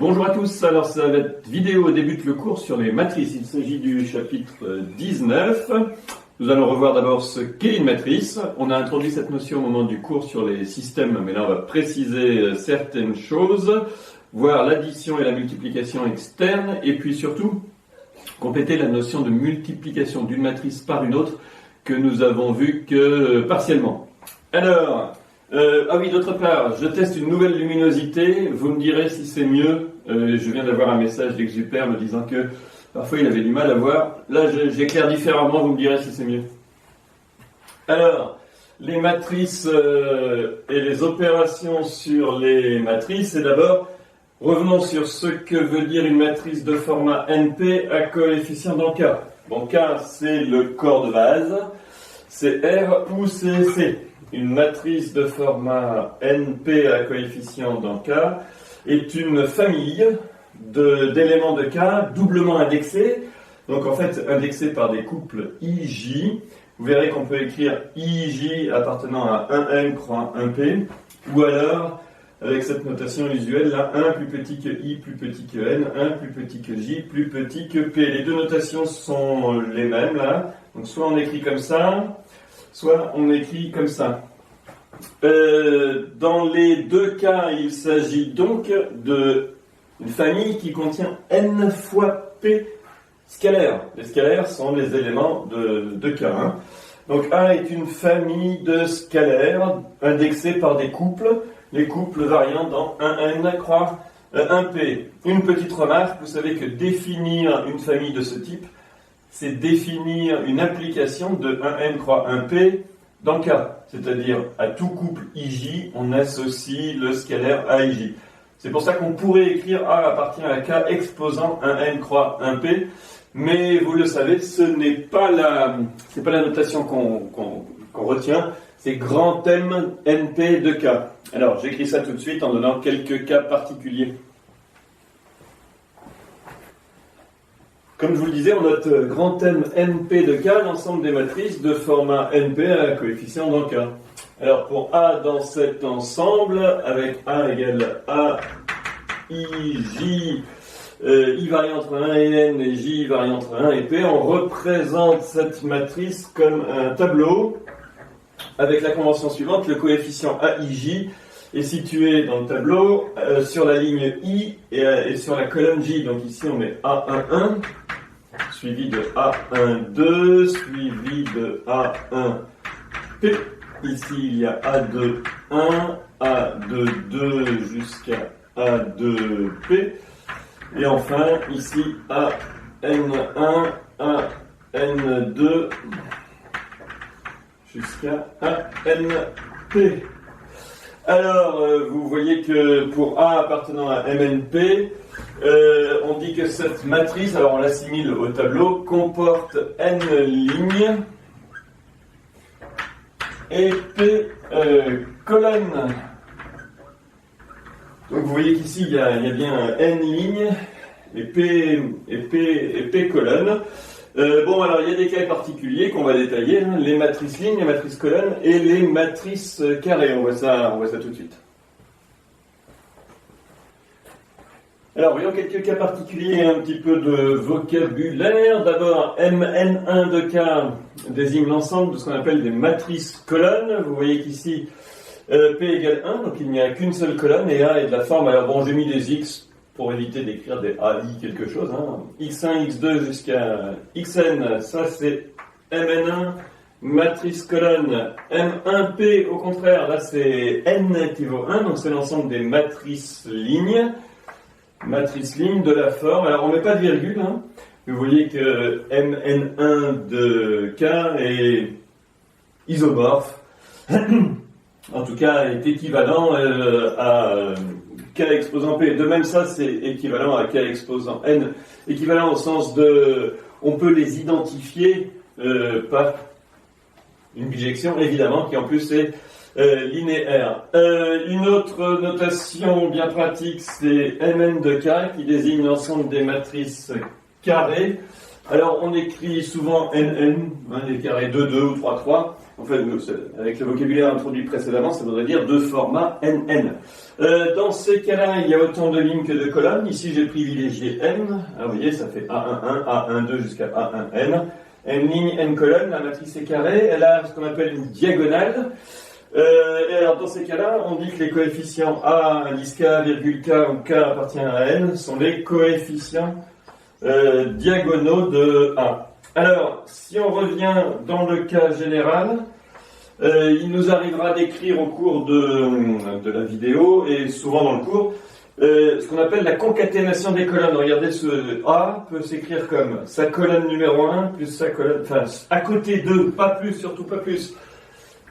Bonjour à tous, alors cette vidéo débute le cours sur les matrices. Il s'agit du chapitre 19. Nous allons revoir d'abord ce qu'est une matrice. On a introduit cette notion au moment du cours sur les systèmes, mais là on va préciser certaines choses, voir l'addition et la multiplication externe, et puis surtout compléter la notion de multiplication d'une matrice par une autre que nous avons vu que partiellement. Alors, d'autre part, je teste une nouvelle luminosité, vous me direz si c'est mieux. Je viens d'avoir un message d'Exupère me disant que parfois il avait du mal à voir. Là, j'éclaire différemment, vous me direz si c'est mieux. Alors, les matrices et les opérations sur les matrices, et d'abord, revenons sur ce que veut dire une matrice de format NP à coefficient dans K. Bon, K, c'est le corps de base, c'est R ou c'est C. Une matrice de format NP à coefficient dans K est une famille d'éléments de K doublement indexés, donc en fait indexés par des couples IJ. Vous verrez qu'on peut écrire IJ appartenant à 1N croix 1P, ou alors, avec cette notation usuelle, là, 1 plus petit que I plus petit que N, 1 plus petit que J plus petit que P. Les deux notations sont les mêmes, là, donc soit on écrit comme ça, soit on écrit comme ça. Dans les deux cas, il s'agit donc d'une famille qui contient n fois p scalaires. Les scalaires sont les éléments de K. Donc A est une famille de scalaires indexés par des couples, les couples variant dans 1n croix 1p. Une petite remarque, vous savez que définir une famille de ce type, c'est définir une application de 1n croix 1p dans K, c'est-à-dire à tout couple IJ, on associe le scalaire AIJ. C'est pour ça qu'on pourrait écrire A appartient à K exposant 1N croix 1P, mais vous le savez, ce n'est pas la notation qu'on retient, c'est grand M NP de K. Alors j'écris ça tout de suite en donnant quelques cas particuliers. Comme je vous le disais, on note grand M NP de K, l'ensemble des matrices de format NP à coefficient dans K. Alors pour A dans cet ensemble, avec A égale A, I, J, I varie entre 1 et N et J varie entre 1 et P, on représente cette matrice comme un tableau avec la convention suivante, le coefficient AIJ est situé dans le tableau sur la ligne I et sur la colonne J. Donc ici on met A11, suivi de A12, suivi de A1P. Ici il y a A21, A22 jusqu'à A2P. Et enfin ici AN1, AN2 jusqu'à ANP. Alors, vous voyez que pour A appartenant à MNP, on dit que cette matrice, alors on l'assimile au tableau, comporte N lignes et P colonnes. Donc vous voyez qu'ici il y a bien N lignes et P colonnes. Alors il y a des cas particuliers qu'on va détailler, les matrices lignes, les matrices colonnes et les matrices carrées. On voit ça tout de suite. Alors voyons quelques cas particuliers, un petit peu de vocabulaire. D'abord, Mn1 de K désigne l'ensemble de ce qu'on appelle des matrices colonnes. Vous voyez qu'ici P égale 1, donc il n'y a qu'une seule colonne et A est de la forme. Alors bon, j'ai mis des X pour éviter d'écrire des AI quelque chose. X1, X2 jusqu'à Xn, ça c'est Mn1, matrice colonne. M1P, au contraire, là c'est N qui vaut 1, donc c'est l'ensemble des matrices lignes. Matrice ligne de la forme. Alors on ne met pas de virgule, Vous voyez que Mn1 de K est isomorphe. En tout cas, est équivalent à K exposant P. De même, ça, c'est équivalent à K exposant N. Équivalent au sens de... On peut les identifier par une bijection, évidemment, qui en plus est linéaire. Une autre notation bien pratique, c'est Mn de K, qui désigne l'ensemble des matrices carrées. Alors, on écrit souvent NN, des carrés 2, 2 ou 3, 3. En fait, avec le vocabulaire introduit précédemment, ça voudrait dire de format NN. Dans ces cas-là, il y a autant de lignes que de colonnes. Ici, j'ai privilégié N. Alors, vous voyez, ça fait A11, A12 jusqu'à A1N. N lignes, N colonnes. La matrice est carrée. Elle a ce qu'on appelle une diagonale. Et alors, dans ces cas-là, on dit que les coefficients A, indice K, virgule K ou K appartient à N sont les coefficients diagonaux de A. Alors, si on revient dans le cas général, il nous arrivera d'écrire au cours de la vidéo, et souvent dans le cours, ce qu'on appelle la concaténation des colonnes. Regardez, ce A peut s'écrire comme sa colonne numéro 1 plus sa colonne, enfin, à côté de, pas plus, surtout pas plus.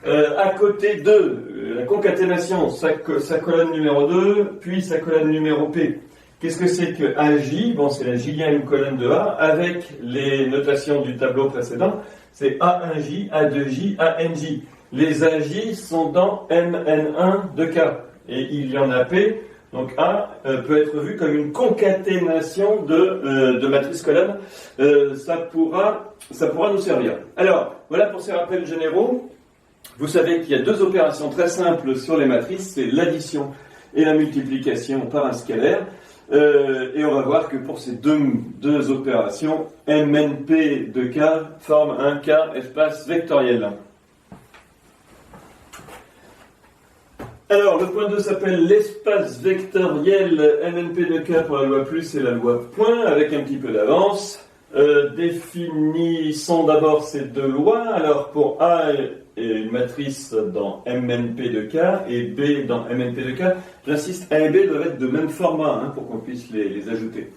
À côté de la concaténation, sa colonne numéro 2, puis sa colonne numéro P. Qu'est-ce que c'est que AJ? Bon, c'est la J1 colonne de A, avec les notations du tableau précédent, c'est A1J, A2J, ANJ. Les AJ sont dans MN1 de K, et il y en a P, donc A peut être vu comme une concaténation de matrices colonnes. Ça pourra nous servir. Alors, voilà pour ces rappels généraux. Vous savez qu'il y a deux opérations très simples sur les matrices, c'est l'addition et la multiplication par un scalaire. Et on va voir que pour ces deux opérations, MNP de K forme un K espace vectoriel. Alors, le point 2 s'appelle l'espace vectoriel MNP de K pour la loi plus et la loi point, avec un petit peu d'avance. Définissons d'abord ces deux lois. Alors, pour A et une matrice dans MNP de K et B dans MNP de K, j'insiste, A et B doivent être de même format pour qu'on puisse les ajouter.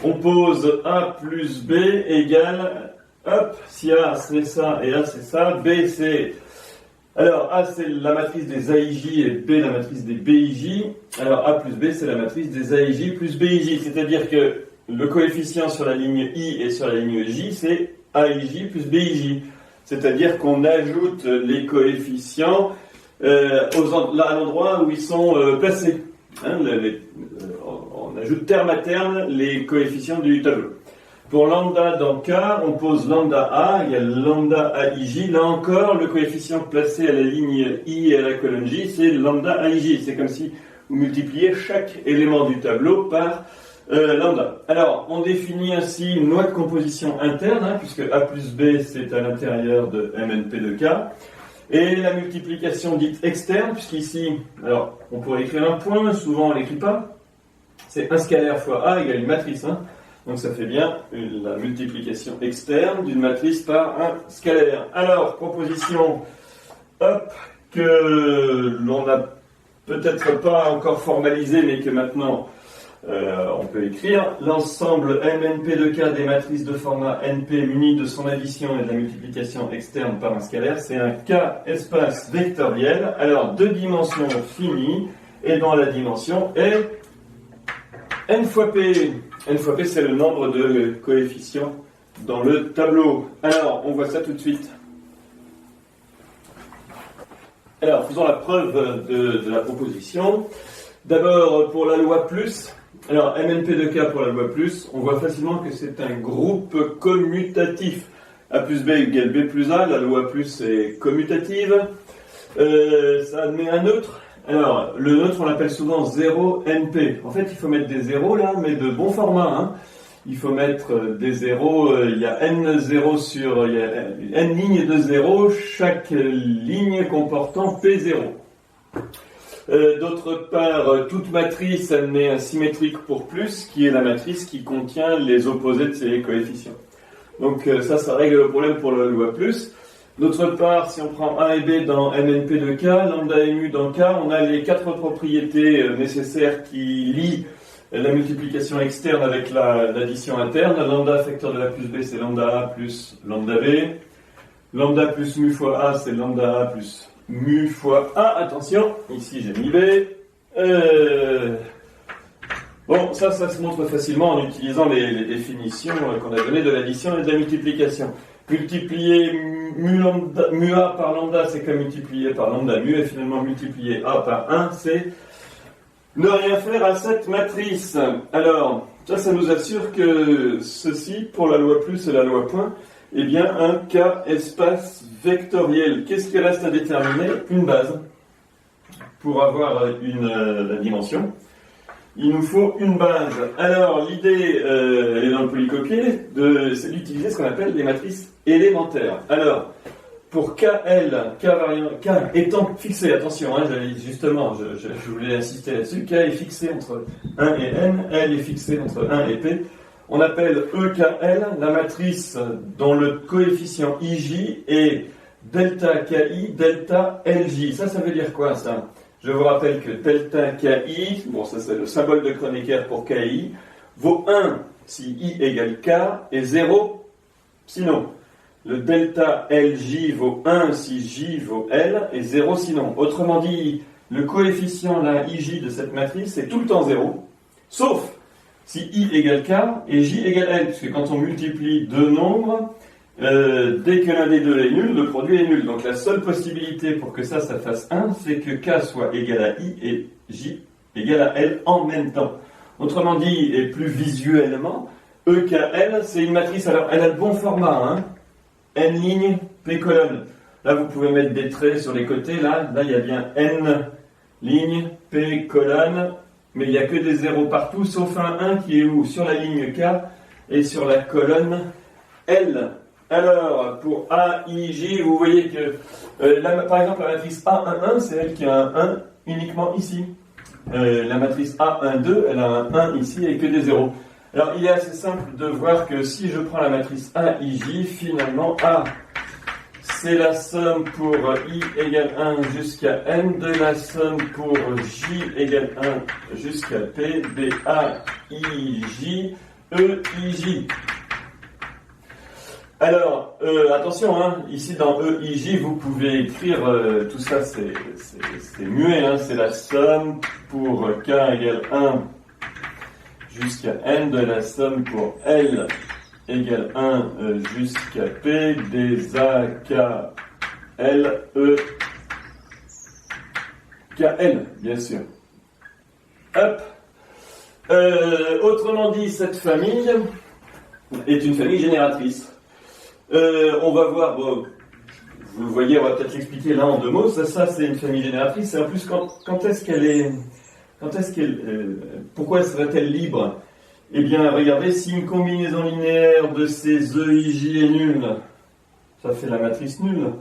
On pose A plus B égale, hop, si A c'est ça et A c'est ça, B c'est... Alors A c'est la matrice des AIJ et B la matrice des BIJ. Alors A plus B c'est la matrice des AIJ plus BIJ, c'est-à-dire que le coefficient sur la ligne I et sur la ligne J c'est AIJ plus BIJ. C'est-à-dire qu'on ajoute les coefficients à l'endroit où ils sont placés. On ajoute terme à terme les coefficients du tableau. Pour lambda dans K, on pose lambda A, il y a lambda AIJ. Là encore, le coefficient placé à la ligne I et à la colonne J, c'est lambda AIJ. C'est comme si vous multipliez chaque élément du tableau par lambda. Alors, on définit ainsi une loi de composition interne, puisque A plus B, c'est à l'intérieur de MNP de K. Et la multiplication dite externe, puisqu'ici, alors, on pourrait écrire un point, souvent on ne l'écrit pas. C'est un scalaire fois A égale une matrice. Donc ça fait bien la multiplication externe d'une matrice par un scalaire. Alors, proposition, hop, que l'on n'a peut-être pas encore formalisée, mais que maintenant on peut écrire. L'ensemble MNP de K des matrices de format NP munies de son addition et de la multiplication externe par un scalaire, c'est un K espace vectoriel, alors deux dimensions finies, et dont la dimension est n fois P. N fois P, c'est le nombre de coefficients dans le tableau. Alors, on voit ça tout de suite. Alors, faisons la preuve de la proposition. D'abord, pour la loi plus, alors MNP de K pour la loi plus, on voit facilement que c'est un groupe commutatif. A plus B égale B plus A, la loi plus est commutative. Ça admet un neutre. Alors, le neutre, on l'appelle souvent 0NP. En fait, il faut mettre des zéros là, mais de bon format. Il faut mettre des zéros, il y a N0 il y a N lignes de zéros, chaque ligne comportant P0. D'autre part, toute matrice admet un symétrique pour plus, qui est la matrice qui contient les opposés de ses coefficients. Donc ça règle le problème pour la loi plus. D'autre part, si on prend A et B dans MNP de K, lambda et mu dans K, on a les quatre propriétés nécessaires qui lient la multiplication externe avec l'addition interne. Lambda facteur de A plus B, c'est lambda A plus lambda B. Lambda plus mu fois A, c'est lambda A plus mu fois A. Attention, ici j'ai mis B. Bon, ça se montre facilement en utilisant les définitions qu'on a données de l'addition et de la multiplication. Multiplier mu A par lambda, c'est comme multiplier par lambda mu, et finalement multiplier A par 1, c'est ne rien faire à cette matrice. Alors, ça nous assure que ceci, pour la loi plus et la loi point, Eh bien, un K espace vectoriel. Qu'est-ce qui reste à déterminer? Une base. Pour avoir la dimension, il nous faut une base. Alors, l'idée, elle est dans le polycopier, c'est d'utiliser ce qu'on appelle des matrices élémentaires. Alors, pour KL, K étant fixé, attention, hein, je voulais insister là-dessus, K est fixé entre 1 et N, L est fixé entre 1 et P. On appelle EKL la matrice dont le coefficient IJ est delta KI, delta LJ. Ça veut dire quoi, ça? Je vous rappelle que delta KI, bon, ça c'est le symbole de Kronecker pour KI, vaut 1 si I égale K et 0 sinon. Le delta LJ vaut 1 si J vaut L et 0 sinon. Autrement dit, le coefficient là, IJ de cette matrice est tout le temps 0, sauf si I égale K et J égale L, puisque quand on multiplie deux nombres, dès que l'un des deux est nul, le produit est nul. Donc la seule possibilité pour que ça fasse 1, c'est que K soit égal à I et J égale à L en même temps. Autrement dit, et plus visuellement, EKL, c'est une matrice, alors elle a le bon format, hein. N ligne, P colonne. Là, vous pouvez mettre des traits sur les côtés, là il y a bien N ligne, P colonne, mais il n'y a que des zéros partout, sauf un 1 qui est où? Sur la ligne K et sur la colonne L. Alors, pour A, I, J, vous voyez que, par exemple, la matrice A11, c'est elle qui a un 1 uniquement ici. La matrice A12, elle a un 1 ici et que des zéros. Alors, il est assez simple de voir que si je prends la matrice A, I, J, finalement, A, c'est la somme pour I égale 1 jusqu'à N de la somme pour J égale 1 jusqu'à P de A, I, J, E, I, J. Alors, attention, hein, ici dans E, I, J, vous pouvez écrire, tout ça c'est muet, hein, c'est la somme pour K égale 1 jusqu'à N de la somme pour L égale 1 jusqu'à P des A, K, L, E, K, L, bien sûr. Hop. Autrement dit, cette famille est une famille génératrice. On va voir, bon, vous le voyez, on va peut-être l'expliquer là en deux mots. Ça c'est une famille génératrice. Et en plus, quand est-ce qu'elle pourquoi serait-elle libre? Eh bien, regardez, si une combinaison linéaire de ces EIJ est nulle, ça fait la matrice nulle.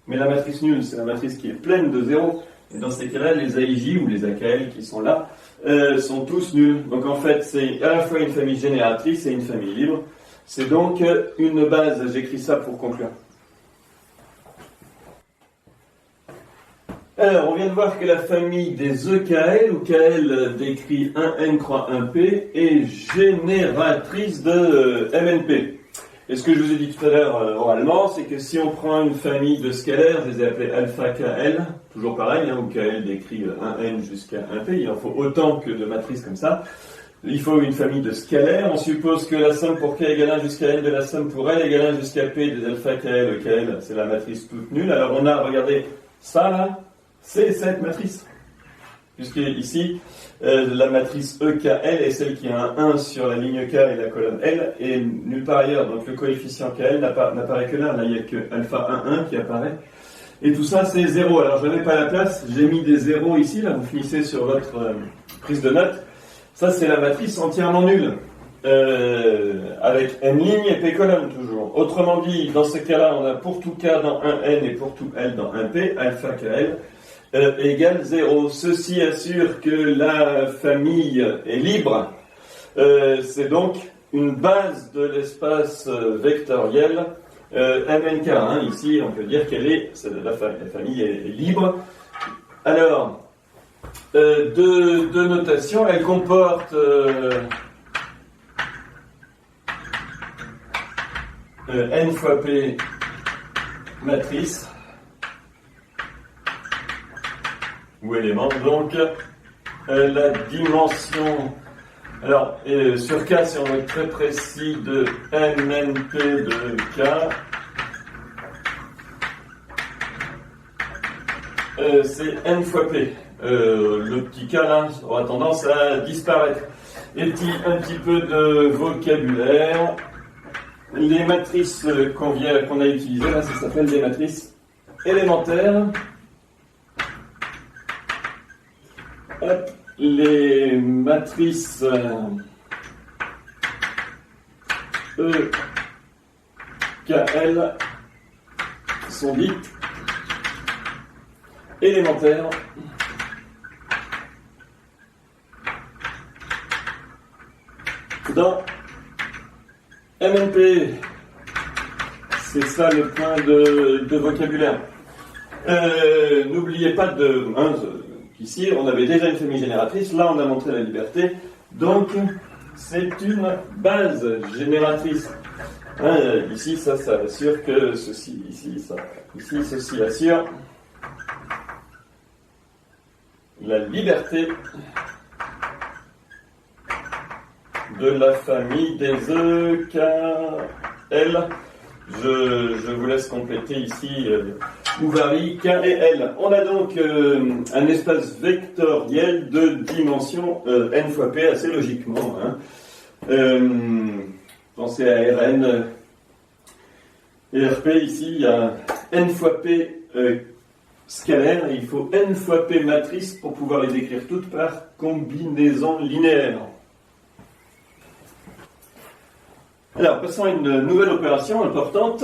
Mais la matrice nulle, c'est la matrice qui est pleine de zéros. Et dans ces cas-là, les AIJ ou les AKL qui sont là sont tous nuls. Donc en fait, c'est à la fois une famille génératrice et une famille libre. C'est donc une base. J'écris ça pour conclure. Alors, on vient de voir que la famille des EKL, ou KL décrit 1N croix 1P, est génératrice de MNP. Et ce que je vous ai dit tout à l'heure oralement, c'est que si on prend une famille de scalaires, je les ai appelés alpha KL, toujours pareil, hein, où KL décrit 1N jusqu'à 1P, il en faut autant que de matrices comme ça. Il faut une famille de scalaires. On suppose que la somme pour K égale 1 jusqu'à N de la somme pour L égale 1 jusqu'à P des alpha KL, EKL, c'est la matrice toute nulle. Alors on a, regardez, ça là, c'est cette matrice. Puisque ici, la matrice EKL est celle qui a un 1 sur la ligne K et la colonne L, et nulle part ailleurs. Donc le coefficient KL n'apparaît que là. Là, il n'y a que alpha 1, 1 qui apparaît. Et tout ça, c'est 0. Alors, je n'avais pas la place. J'ai mis des zéros ici. Là, vous finissez sur votre prise de notes. Ça, c'est la matrice entièrement nulle. Avec N ligne et P colonne, toujours. Autrement dit, dans ce cas-là, on a pour tout K dans 1N et pour tout L dans 1P, alpha KL, égale 0. Ceci assure que la famille est libre. C'est donc une base de l'espace vectoriel MNK. Hein. Ici, on peut dire la famille est libre. Alors, deux notations. Elle comporte N fois P matrice ou élément. Donc, la dimension, alors, sur K, si on est très précis, de MNP de K, c'est N fois P. Le petit K, là, aura tendance à disparaître. Et un petit peu de vocabulaire. Les matrices qu'on a utilisées, là, ça s'appelle des matrices élémentaires. Hop, les matrices E, K, L sont dites élémentaires. Dans MNP, c'est ça le point de vocabulaire. N'oubliez pas qu'ici on avait déjà une famille génératrice, là on a montré la liberté, donc c'est une base génératrice. Ici ça assure que ceci, ici ceci assure la liberté de la famille des E, K, L. Je vous laisse compléter ici où varient K et L. On a donc un espace vectoriel de dimension n fois p, assez logiquement. Pensez à Rn et Rp, ici il y a n fois p scalaire et il faut n fois p matrices pour pouvoir les écrire toutes par combinaison linéaire. Alors, passons à une nouvelle opération importante.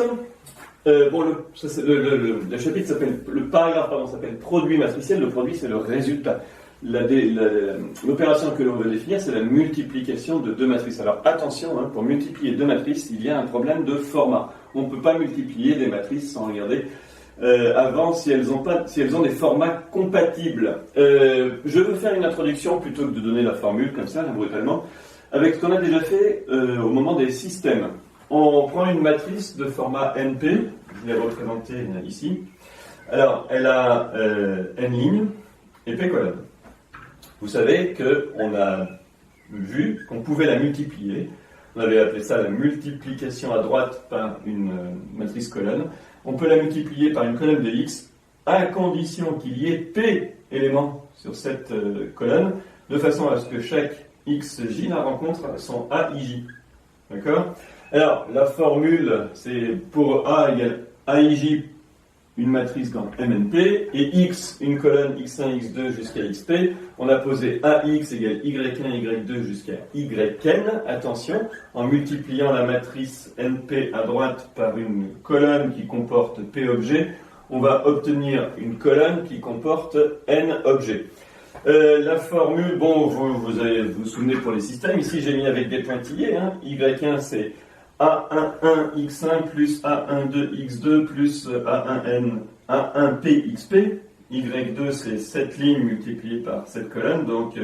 Le chapitre s'appelle, le paragraphe s'appelle produit matriciel. Le produit, c'est le résultat. L'opération que l'on veut définir, c'est la multiplication de deux matrices. Alors, attention, pour multiplier deux matrices, il y a un problème de format. On ne peut pas multiplier des matrices sans regarder avant si elles ont des formats compatibles. Je veux faire une introduction plutôt que de donner la formule comme ça, brutalement, avec ce qu'on a déjà fait au moment des systèmes. On prend une matrice de format NP, je l'ai représentée ici. Alors, elle a n lignes et p colonnes. Vous savez qu'on a vu qu'on pouvait la multiplier. On avait appelé ça la multiplication à droite par une matrice colonne. On peut la multiplier par une colonne de x à condition qu'il y ait p éléments sur cette colonne, de façon à ce que chaque xj la rencontre son aij. D'accord? Alors, la formule, c'est pour a égale aij, une matrice dans MNP, et x, une colonne x1, x2 jusqu'à xp. On a posé ax égale y1, y2 jusqu'à yn. Attention, en multipliant la matrice NP à droite par une colonne qui comporte p objets, on va obtenir une colonne qui comporte n objets. La formule, bon, vous vous souvenez pour les systèmes, ici j'ai mis avec des pointillés, y1 c'est a11 x1 plus a12 x2 plus a1p xp, y2 c'est cette ligne multipliée par cette colonne, donc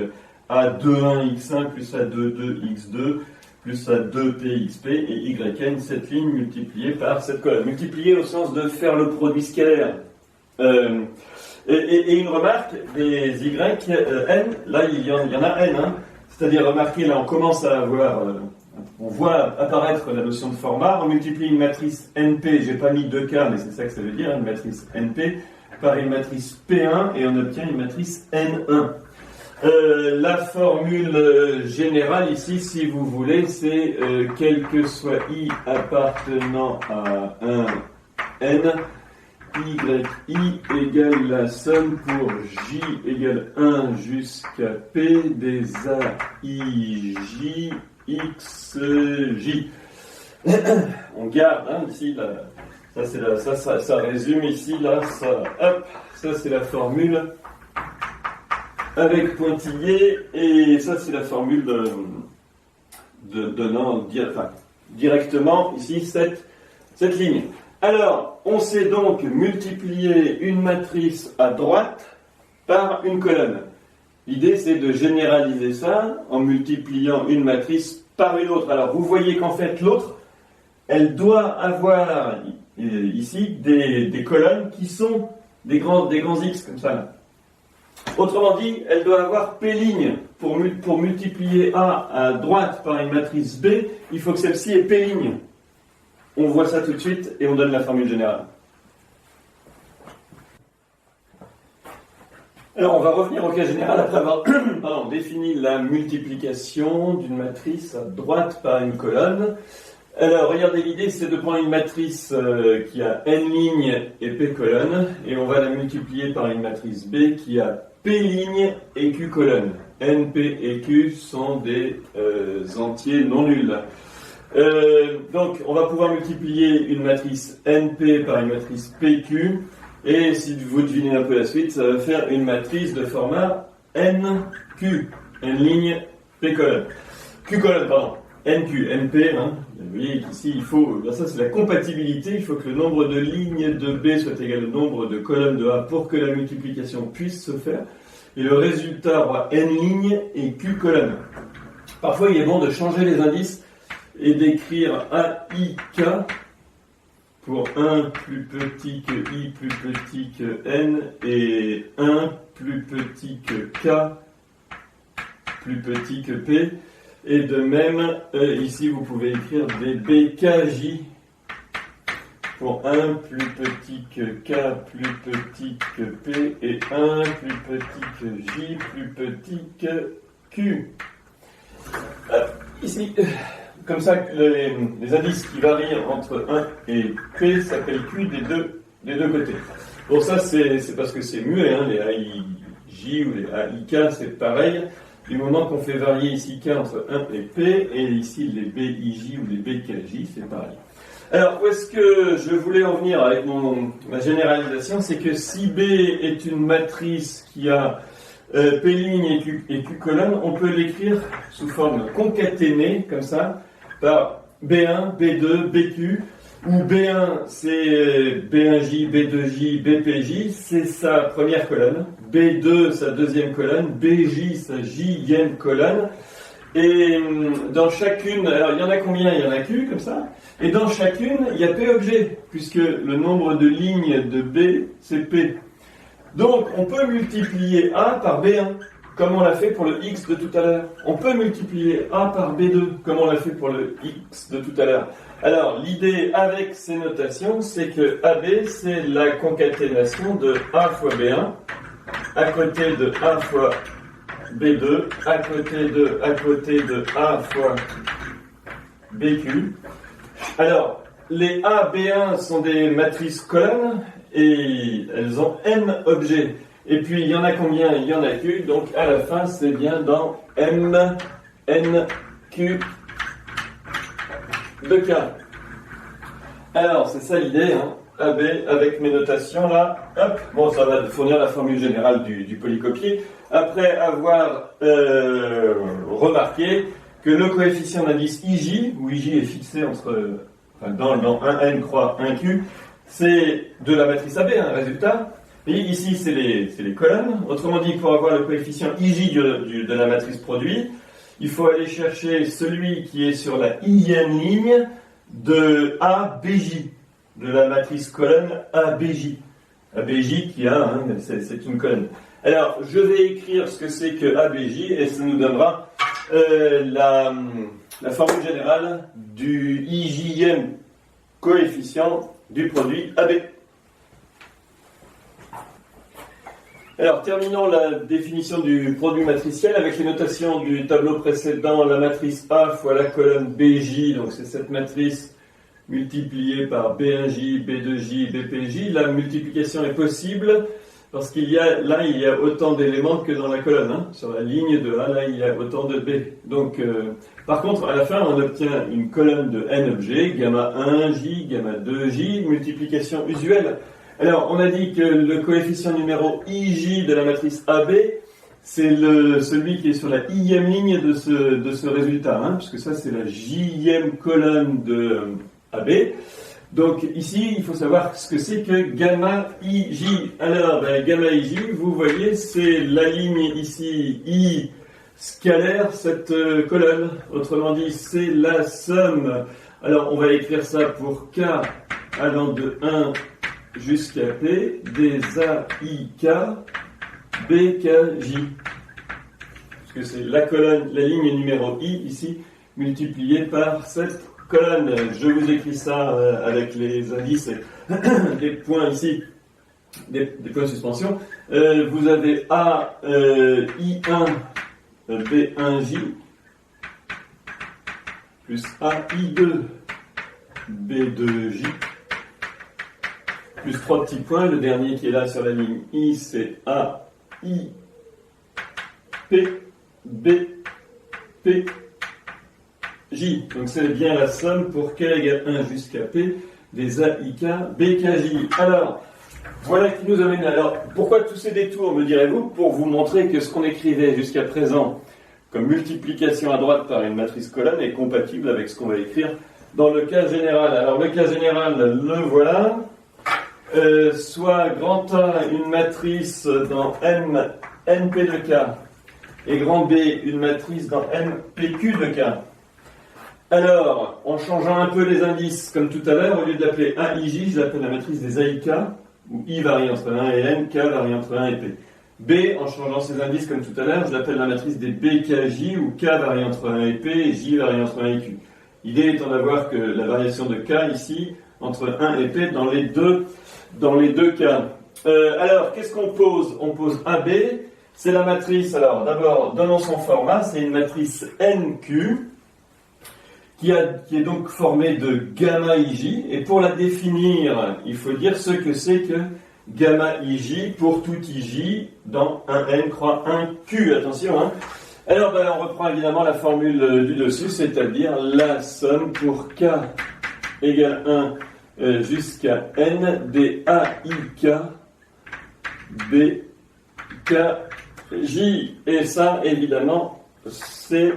a21 x1 plus a22 x2 plus a2p xp, et yn cette ligne multipliée par cette colonne. Multipliée au sens de faire le produit scalaire. Et une remarque, des y, n, là il y en a n, c'est-à-dire, remarquez, là on commence à avoir, on voit apparaître la notion de format, on multiplie une matrice NP, j'ai pas mis 2K, mais c'est ça que ça veut dire, une matrice NP, par une matrice P1, et on obtient une matrice N1. La formule générale ici, si vous voulez, c'est quel que soit I appartenant à un N, yi égale la somme pour j égale 1 jusqu'à p des aij xj. On garde ici, là, ça résume ici, là, ça c'est la formule avec pointillé, et ça c'est la formule donnant directement ici cette ligne. Alors, on sait donc multiplier une matrice à droite par une colonne. L'idée, c'est de généraliser ça en multipliant une matrice par une autre. Alors, vous voyez qu'en fait, l'autre, elle doit avoir ici des colonnes qui sont des grands X, comme ça. Autrement dit, elle doit avoir P lignes. Pour multiplier A à droite par une matrice B, il faut que celle-ci ait P lignes. On voit ça tout de suite et on donne la formule générale. Alors on va revenir au cas général après avoir défini la multiplication d'une matrice à droite par une colonne. Alors, regardez, l'idée, c'est de prendre une matrice qui a n lignes et p colonnes, et on va la multiplier par une matrice B qui a p lignes et q colonnes. N, P et Q sont des entiers non nuls. Donc, on va pouvoir multiplier une matrice NP par une matrice PQ, et si vous devinez un peu la suite, ça va faire une matrice de format NQ, N ligne, P colonne. Q colonne, pardon. NQ, NP, hein. Vous voyez qu'ici, il faut, ça c'est la compatibilité, il faut que le nombre de lignes de B soit égal au nombre de colonnes de A pour que la multiplication puisse se faire, et le résultat aura N lignes et Q colonnes. Parfois, il est bon de changer les indices et d'écrire AIK pour 1 plus petit que I plus petit que N et 1 plus petit que K plus petit que P. Et de même, ici vous pouvez écrire des BKJ pour 1 plus petit que K plus petit que P et 1 plus petit que J plus petit que Q. Ici, comme ça, les indices qui varient entre 1 et P s'appellent Q des deux côtés. Bon, ça c'est parce que c'est muet, hein, les AIJ ou les AIK c'est pareil. Du moment qu'on fait varier ici K entre 1 et P, et ici les BIJ ou les BKJ, c'est pareil. Alors, où est-ce que je voulais en venir avec ma généralisation? C'est que si B est une matrice qui a P ligne et Q colonne, on peut l'écrire sous forme concaténée, comme ça, par B1, B2, BQ, où B1 c'est B1J, B2J, BPJ, c'est sa première colonne, B2 sa deuxième colonne, BJ sa Jème colonne, et dans chacune, alors il y en a combien? Il y en a Q, comme ça, et dans chacune il y a P objet, puisque le nombre de lignes de B c'est P. Donc on peut multiplier A par B1, comme on l'a fait pour le X de tout à l'heure. On peut multiplier A par B2, comme on l'a fait pour le X de tout à l'heure. Alors, l'idée avec ces notations, c'est que AB, c'est la concaténation de A fois B1, à côté de A fois B2, à côté de A fois BQ. Alors, les A, B1 sont des matrices colonnes, et elles ont n objets. Et puis, il y en a combien? Il y en a Q, donc à la fin, c'est bien dans M, N, Q de K. Alors, c'est ça l'idée, hein. AB, avec mes notations là, hop, bon, ça va fournir la formule générale du polycopier, après avoir remarqué que le coefficient d'indice IJ, où IJ est fixé dans 1N croix 1Q, c'est de la matrice AB, un résultat. Et ici, c'est les colonnes. Autrement dit, pour avoir le coefficient IJ de la matrice produit, il faut aller chercher celui qui est sur la ième ligne de ABJ, de la matrice colonne ABJ. ABJ qui a, hein, c'est une colonne. Alors, je vais écrire ce que c'est que ABJ et ça nous donnera la formule générale du IJème coefficient du produit AB. Alors, terminons la définition du produit matriciel avec les notations du tableau précédent. La matrice A fois la colonne BJ, donc c'est cette matrice multipliée par B1J, B2J, BPJ. La multiplication est possible parce qu'il y a autant d'éléments que dans la colonne. Hein. Sur la ligne de A, là, il y a autant de B. Donc, par contre, à la fin, on obtient une colonne de n objets, gamma 1J, gamma 2J, multiplication usuelle. Alors, on a dit que le coefficient numéro IJ de la matrice AB, c'est celui qui est sur la ième ligne de ce résultat, hein, puisque ça, c'est la jème colonne de AB. Donc, ici, il faut savoir ce que c'est que gamma IJ. Alors, gamma IJ, vous voyez, c'est la ligne ici, I scalaire, cette colonne. Autrement dit, c'est la somme. Alors, on va écrire ça pour K allant de 1 jusqu'à P, des AIK, BKJ. Parce que c'est la colonne, la ligne numéro I, ici, multipliée par cette colonne. Je vous écris ça avec les indices et des points ici, des points de suspension. Vous avez A, I1, B1J, plus AI2, B2J, plus 3 petits points. Le dernier qui est là sur la ligne I, c'est A, I, P, B, P, J. Donc c'est bien la somme pour K égale 1 jusqu'à P des AIK, BKJ. Alors, voilà qui nous amène. Alors, pourquoi tous ces détours, me direz-vous? Pour vous montrer que ce qu'on écrivait jusqu'à présent comme multiplication à droite par une matrice colonne est compatible avec ce qu'on va écrire dans le cas général. Alors, le cas général, le voilà. Soit grand A, une matrice dans M, NP de K, et grand B, une matrice dans MPQ de K. Alors, en changeant un peu les indices, comme tout à l'heure, au lieu d'appeler AIJ, je l'appelle la matrice des AIK, où I varie entre 1 et N, K varie entre 1 et P. B, en changeant ces indices, comme tout à l'heure, je l'appelle la matrice des BKJ, où K varie entre 1 et P, et J varie entre 1 et Q. L'idée étant d'avoir que la variation de K, ici, entre 1 et P, dans les deux cas. Alors, qu'est-ce qu'on pose? On pose AB, c'est la matrice, alors d'abord, donnons son format, c'est une matrice NQ, qui est donc formée de gamma IJ, et pour la définir, il faut dire ce que c'est que gamma IJ pour tout IJ dans un N croix 1 Q, attention, hein. Alors, on reprend évidemment la formule du dessus, c'est-à-dire la somme pour K égale 1 jusqu'à N des AIK BKJ. Et ça, évidemment, c'est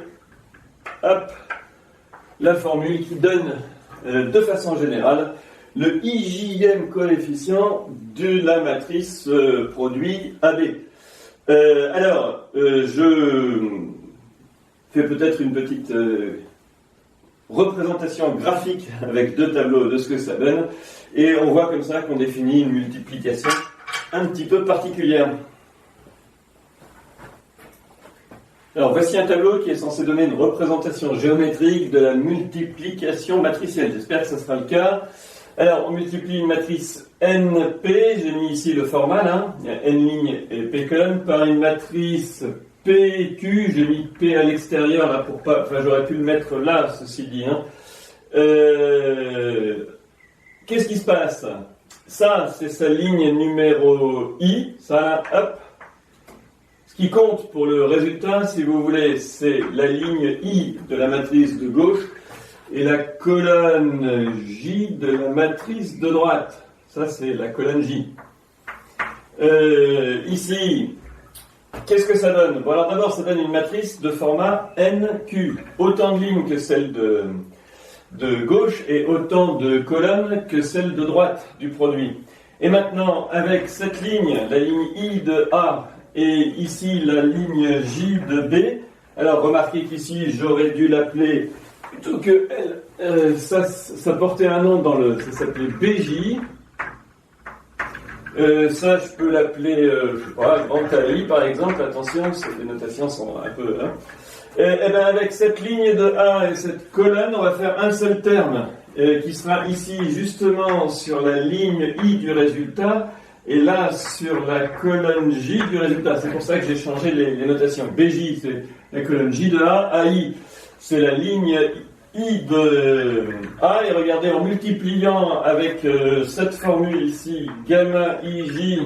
la formule qui donne de façon générale le IJème coefficient de la matrice produit AB. Alors, je fais peut-être une petite représentation graphique avec deux tableaux de ce que ça donne, et on voit comme ça qu'on définit une multiplication un petit peu particulière. Alors voici un tableau qui est censé donner une représentation géométrique de la multiplication matricielle. J'espère que ça sera le cas. Alors on multiplie une matrice NP, j'ai mis ici le format là, il y a N lignes et P colonnes, par une matrice PQ, j'ai mis P à l'extérieur là pour pas, enfin j'aurais pu le mettre là, ceci dit, hein. Qu'est-ce qui se passe? Ça, c'est sa ligne numéro I, ça, hop. Ce qui compte pour le résultat, si vous voulez, c'est la ligne I de la matrice de gauche et la colonne J de la matrice de droite. Ça, c'est la colonne J. Ici, qu'est-ce que ça donne? Bon, alors d'abord, ça donne une matrice de format NQ. Autant de lignes que celle de gauche et autant de colonnes que celle de droite du produit. Et maintenant, avec cette ligne, la ligne I de A, et ici la ligne J de B, alors remarquez qu'ici, j'aurais dû l'appeler, plutôt que elle, ça portait un nom ça s'appelait BJ. Ça, je peux l'appeler, je sais pas, grand AI par exemple, attention, les notations sont un peu... Hein. Et bien avec cette ligne de A et cette colonne, on va faire un seul terme, qui sera ici justement sur la ligne I du résultat, et là sur la colonne J du résultat. C'est pour ça que j'ai changé les notations. BJ, c'est la colonne J de A, AI, c'est la ligne I de A, et regardez, en multipliant avec cette formule ici, gamma IJ,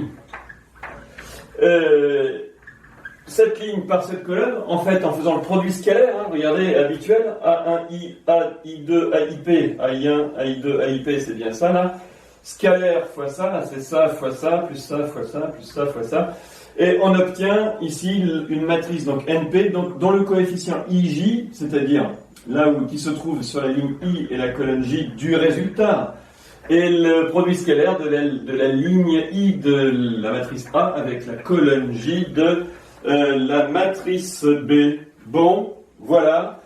cette ligne par cette colonne, en fait, en faisant le produit scalaire, hein, regardez, habituel, A1I, AI2, AIP, AI1, AI2, AIP, c'est bien ça, là. Scalaire fois ça, là, c'est ça fois ça, plus ça fois ça, plus ça fois ça. Et on obtient ici une matrice, donc NP, dont le coefficient IJ, c'est-à-dire là qui se trouve sur la ligne I et la colonne J du résultat, et le produit scalaire de la ligne I de la matrice A avec la colonne J de la matrice B. Bon, voilà.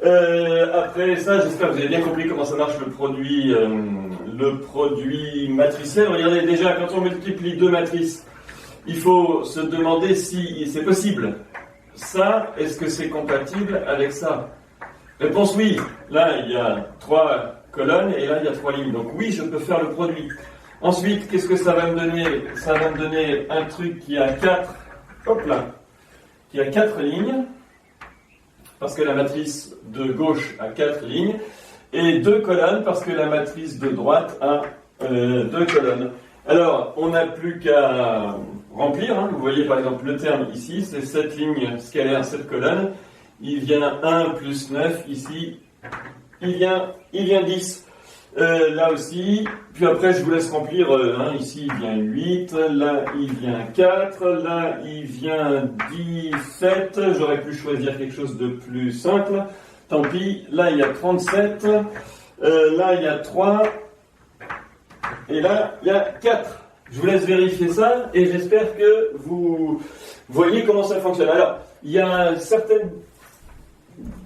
Après ça, j'espère que vous avez bien compris comment ça marche le produit matriciel. Regardez, déjà, quand on multiplie deux matrices, il faut se demander si c'est possible. Ça, est-ce que c'est compatible avec ça? Réponse oui. Là, il y a 3 colonnes et là, il y a 3 lignes. Donc oui, je peux faire le produit. Ensuite, qu'est-ce que ça va me donner? Ça va me donner un truc qui a 4... Hop là, qui a 4 lignes, parce que la matrice de gauche a 4 lignes, et 2 colonnes parce que la matrice de droite a 2 colonnes. Alors, on n'a plus qu'à remplir. Hein. Vous voyez par exemple le terme ici, c'est cette ligne scalaire, cette colonne. Il vient 1 plus 9 ici. Il vient 10. Là aussi. Puis après, je vous laisse remplir. Ici, il vient 8. Là, il vient 4. Là, il vient 17. J'aurais pu choisir quelque chose de plus simple. Tant pis. Là, il y a 37. Là, il y a 3. Et là, il y a 4. Je vous laisse vérifier ça et j'espère que vous voyez comment ça fonctionne. Alors, il y a certaines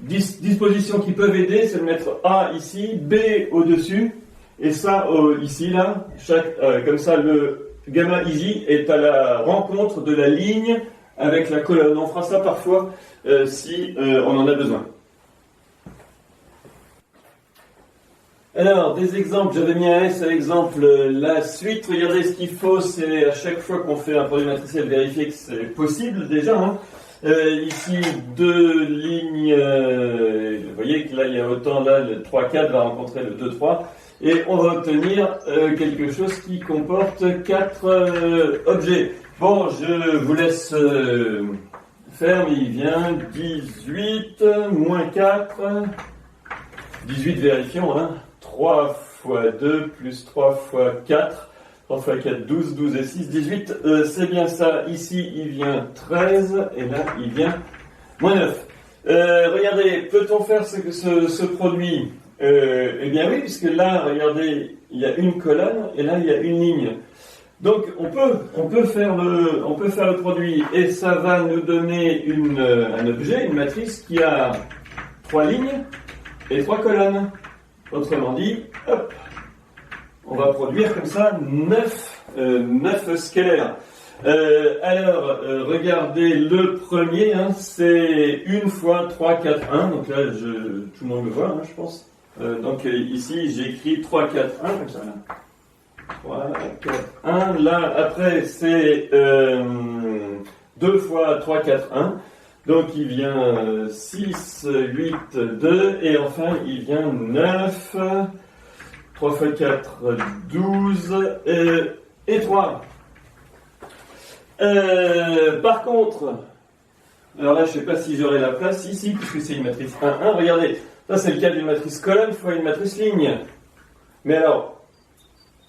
dispositions qui peuvent aider, c'est de mettre A ici, B au-dessus, et ça ici, là. Comme ça, le gamma ici est à la rencontre de la ligne avec la colonne. On fera ça parfois si on en a besoin. Alors, des exemples, j'avais mis un S à l'exemple, la suite. Regardez, ce qu'il faut, c'est à chaque fois qu'on fait un produit matriciel, vérifier que c'est possible déjà. Hein. Ici, 2 lignes, vous voyez que là, il y a autant, là, le 3-4 va rencontrer le 2-3. Et on va obtenir quelque chose qui comporte 4 objets. Bon, je vous laisse faire, mais il vient 18, moins 4, 18, vérifions, hein. 3 fois 2 plus 3 fois 4, 3 fois 4, 12, 12 et 6, 18, c'est bien ça. Ici, il vient 13, et là, il vient moins 9. Regardez, peut-on faire ce produit Eh bien oui, puisque là, regardez, il y a une colonne, et là, il y a une ligne. Donc, on peut faire le produit, et ça va nous donner un objet, une matrice qui a 3 lignes et 3 colonnes. Autrement dit, hop, on va produire comme ça 9 scalaires. Alors, regardez le premier, hein, c'est 1 fois 3, 4, 1. Donc là, tout le monde le voit, hein, je pense. Donc ici, j'écris 3, 4, 1, comme ça. 3, 4, 1. Là, après, c'est 2 fois 3, 4, 1. Donc il vient 6, 8, 2, et enfin il vient 9, 3 fois 4, 12, et 3. Par contre, alors là je ne sais pas si j'aurai la place ici, puisque c'est une matrice 1, 1, regardez, ça c'est le cas d'une matrice colonne fois une matrice ligne. Mais alors,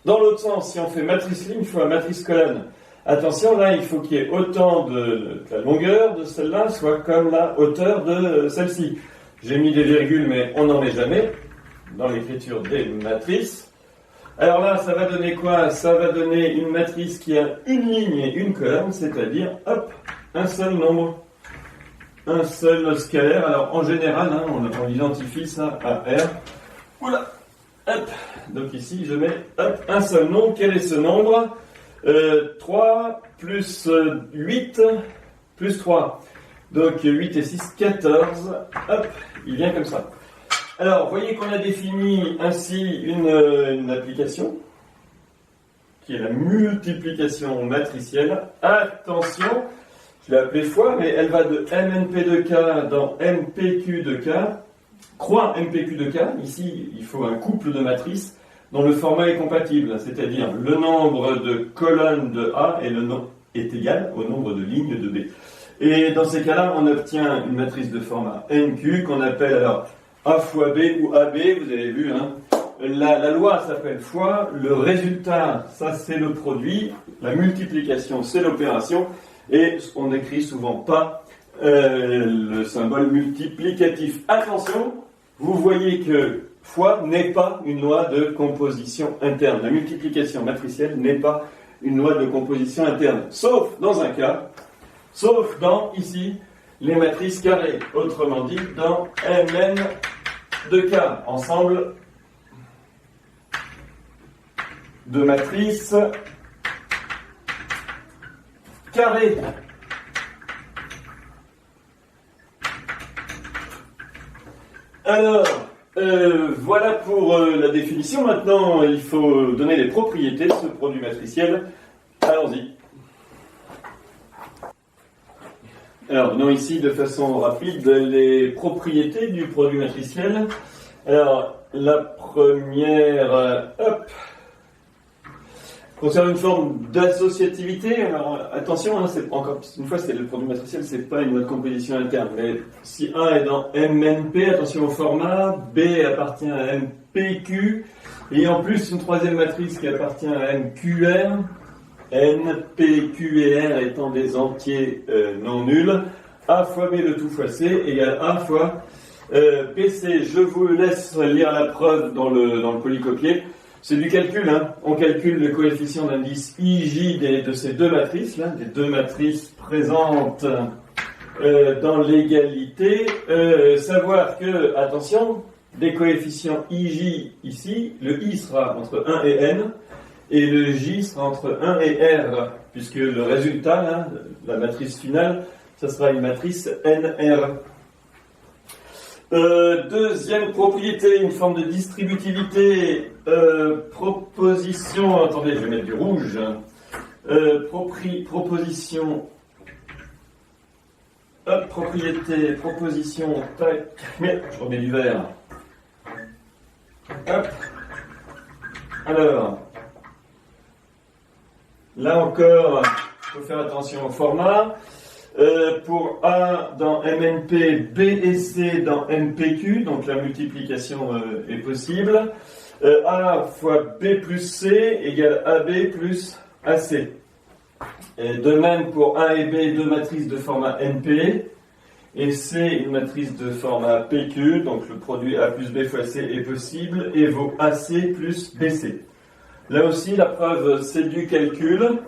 dans l'autre sens, si on fait matrice ligne fois matrice colonne, attention, là, il faut qu'il y ait autant de la longueur de celle-là, soit comme la hauteur de celle-ci. J'ai mis des virgules, mais on n'en met jamais dans l'écriture des matrices. Alors là, ça va donner quoi? Ça va donner une matrice qui a une ligne et une colonne, c'est-à-dire, hop, un seul nombre, un seul scalaire. Alors, en général, hein, on identifie ça à R. Oula, hop. Donc ici, je mets, hop, un seul nombre. Quel est ce nombre? 3 plus 8 plus 3. Donc 8 et 6, 14. Hop, il vient comme ça. Alors, vous voyez qu'on a défini ainsi une application qui est la multiplication matricielle. Attention, je l'ai appelée fois, mais elle va de MNP de K dans MPQ de K. Croix MPQ de K. Ici, il faut un couple de matrices dont le format est compatible, c'est-à-dire le nombre de colonnes de A est égal au nombre de lignes de B. Et dans ces cas-là, on obtient une matrice de format NQ qu'on appelle alors A fois B ou AB, vous avez vu, hein. La loi s'appelle fois, le résultat, ça c'est le produit, la multiplication c'est l'opération, et on n'écrit souvent pas le symbole multiplicatif. Attention, vous voyez que fois n'est pas une loi de composition interne. La multiplication matricielle n'est pas une loi de composition interne. Sauf dans un cas, sauf dans, ici, les matrices carrées. Autrement dit, dans Mn de K. Ensemble de matrices carrées. Alors, voilà pour la définition. Maintenant, il faut donner les propriétés de ce produit matriciel. Allons-y. Alors, donnons ici de façon rapide les propriétés du produit matriciel. Alors, La première, concerne une forme d'associativité. Alors attention, hein, c'est encore une fois, c'est le produit matriciel, c'est pas une loi de composition interne. Mais si A est dans MNP, attention au format, B appartient à MPQ, et en plus une troisième matrice qui appartient à MQR, N, P, Q et R étant des entiers non nuls, A fois B le tout fois C égale A fois BC. Je vous laisse lire la preuve dans le polycopier. C'est du calcul, hein. On calcule le coefficient d'indice IJ de ces deux matrices, là, des deux matrices présentes dans l'égalité. Savoir que, attention, des coefficients IJ ici, le I sera entre 1 et N, et le J sera entre 1 et R, puisque le résultat, là, la matrice finale, ça sera une matrice NR. Deuxième propriété, une forme de distributivité, proposition, attendez, je vais mettre du rouge, proposition, propriété, proposition, tac, mais je remets du vert, hop, alors, là encore, il faut faire attention au format. Pour A dans MNP, B et C dans MPQ, donc la multiplication est possible. A fois B plus C égale AB plus AC. Et de même pour A et B, deux matrices de format NP, et C une matrice de format PQ, donc le produit A plus B fois C est possible, et vaut AC plus BC. Là aussi, la preuve, c'est du calcul.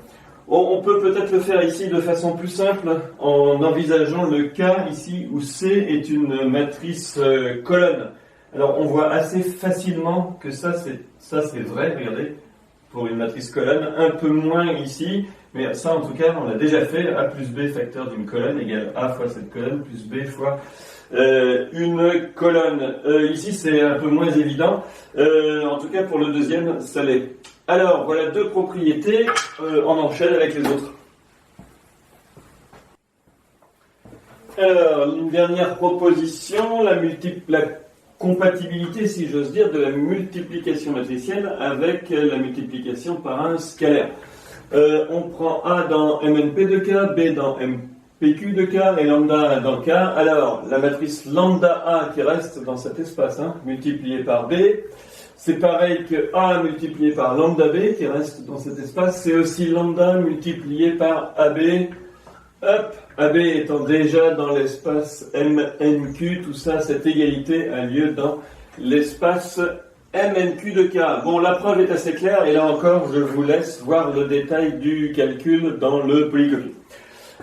On peut peut-être le faire ici de façon plus simple en envisageant le cas ici où C est une matrice colonne. Alors on voit assez facilement que ça c'est vrai, regardez, pour une matrice colonne, un peu moins ici, mais ça en tout cas on l'a déjà fait, A plus B facteur d'une colonne égale A fois cette colonne plus B fois une colonne. Ici c'est un peu moins évident, en tout cas pour le deuxième ça l'est. Alors, voilà deux propriétés, on enchaîne avec les autres. Alors, une dernière proposition, la compatibilité, si j'ose dire, de la multiplication matricielle avec la multiplication par un scalaire. On prend A dans MNP de K, B dans MPQ de K et lambda dans K. Alors, la matrice lambda A qui reste dans cet espace, hein, multipliée par B, c'est pareil que A multiplié par lambda B qui reste dans cet espace, c'est aussi lambda multiplié par AB. Hop, AB étant déjà dans l'espace MNQ, tout ça, cette égalité a lieu dans l'espace MNQ de K. Bon, la preuve est assez claire et là encore, je vous laisse voir le détail du calcul dans le polycopier.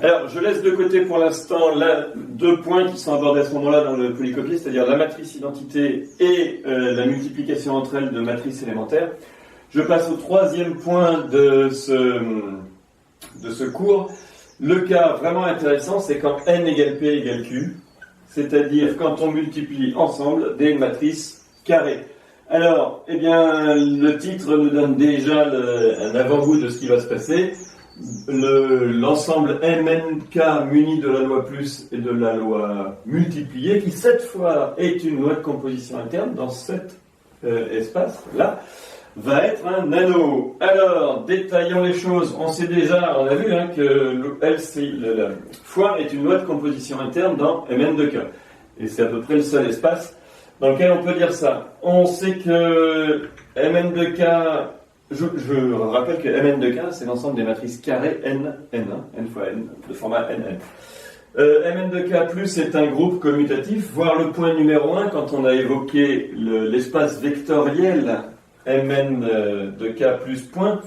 Alors, je laisse de côté pour l'instant deux points qui sont abordés à ce moment-là dans le polycopier, c'est-à-dire la matrice identité et la multiplication entre elles de matrices élémentaires. Je passe au troisième point de ce cours. Le cas vraiment intéressant, c'est quand n égale p égale q, c'est-à-dire quand on multiplie ensemble des matrices carrées. Alors, eh bien, le titre nous donne déjà un avant-goût de ce qui va se passer. L'ensemble MNK muni de la loi plus et de la loi multipliée, qui cette fois est une loi de composition interne dans cet espace-là, va être un anneau. Alors, détaillons les choses. On sait déjà, on a vu que la fois est une loi de composition interne dans Mn de K. Et c'est à peu près le seul espace dans lequel on peut dire ça. On sait que Mn de K... Je rappelle que Mn de K, c'est l'ensemble des matrices carrées n fois n, de format nn. Mn de K plus est un groupe commutatif, voire le point numéro 1 quand on a évoqué l'espace vectoriel Mn de K plus point,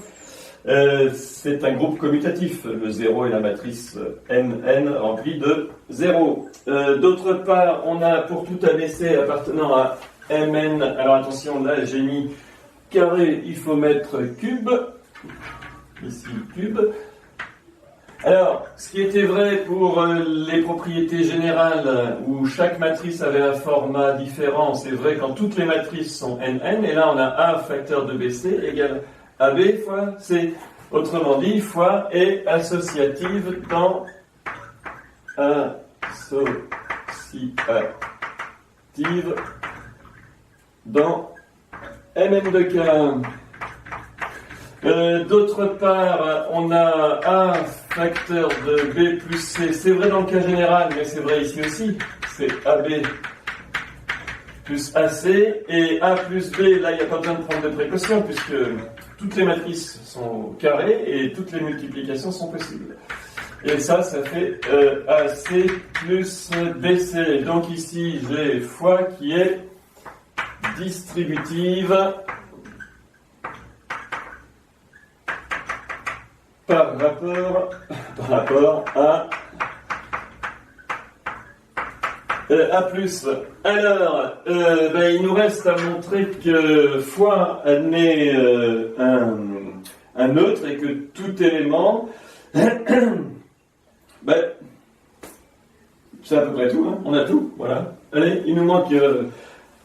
c'est un groupe commutatif. Le 0 est la matrice Nn remplie de 0. D'autre part, on a pour tout ABC appartenant à Mn, alors attention, là j'ai mis carré, il faut mettre cube, ici cube. Alors, ce qui était vrai pour les propriétés générales où chaque matrice avait un format différent, c'est vrai quand toutes les matrices sont nn, et là on a A facteur de BC égale AB fois C. Autrement dit, fois est associative dans associative dans Mn de K. D'autre part, on a A facteur de B plus C. C'est vrai dans le cas général, mais c'est vrai ici aussi. C'est AB plus AC. Et A plus B, là, il n'y a pas besoin de prendre de précaution, puisque toutes les matrices sont carrées et toutes les multiplications sont possibles. Et ça fait AC plus BC. Donc ici, j'ai fois qui est distributive par rapport à A plus. Alors, il nous reste à montrer que fois admet un neutre et que tout élément c'est à peu près tout, hein. On a tout, voilà. Allez, il nous manque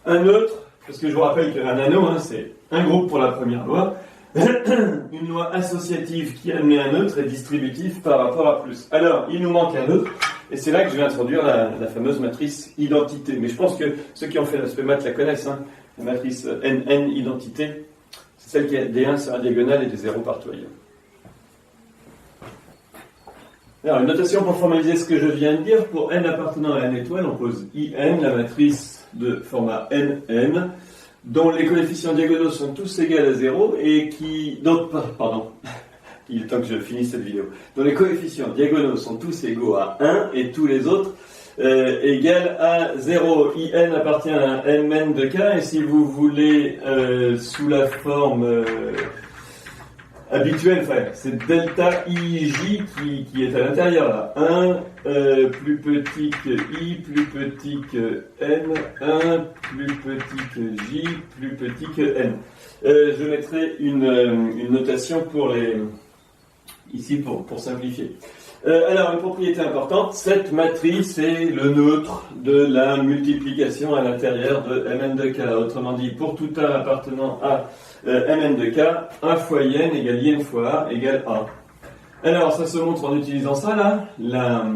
un neutre, parce que je vous rappelle qu'un anneau, hein, c'est un groupe pour la première loi, une loi associative qui admet un neutre et distributif par rapport à plus. Alors, il nous manque un neutre, et c'est là que je vais introduire la fameuse matrice identité. Mais je pense que ceux qui ont fait l'aspect maths la connaissent, hein. La matrice NN identité, c'est celle qui a des 1 sur la diagonale et des 0 partout ailleurs. Alors, une notation pour formaliser ce que je viens de dire. Pour n appartenant à n étoile, on pose IN, la matrice de format NN, dont les coefficients diagonaux sont tous égaux à 0 et qui... pardon, il est temps que je finisse cette vidéo. Dont les coefficients diagonaux sont tous égaux à 1 et tous les autres égales à 0. IN appartient à Mn de K et si vous voulez, sous la forme... habituel, enfin, c'est delta IJ qui est à l'intérieur là. 1 plus petit que I, plus petit que N, 1 plus petit que J, plus petit que N. Je mettrai une notation pour ici pour simplifier. Alors, une propriété importante, cette matrice est le neutre de la multiplication à l'intérieur de Mn de K. Autrement dit, pour tout A appartenant à Mn de K, A fois IN égale IN fois A égale A. Alors, ça se montre en utilisant ça, là,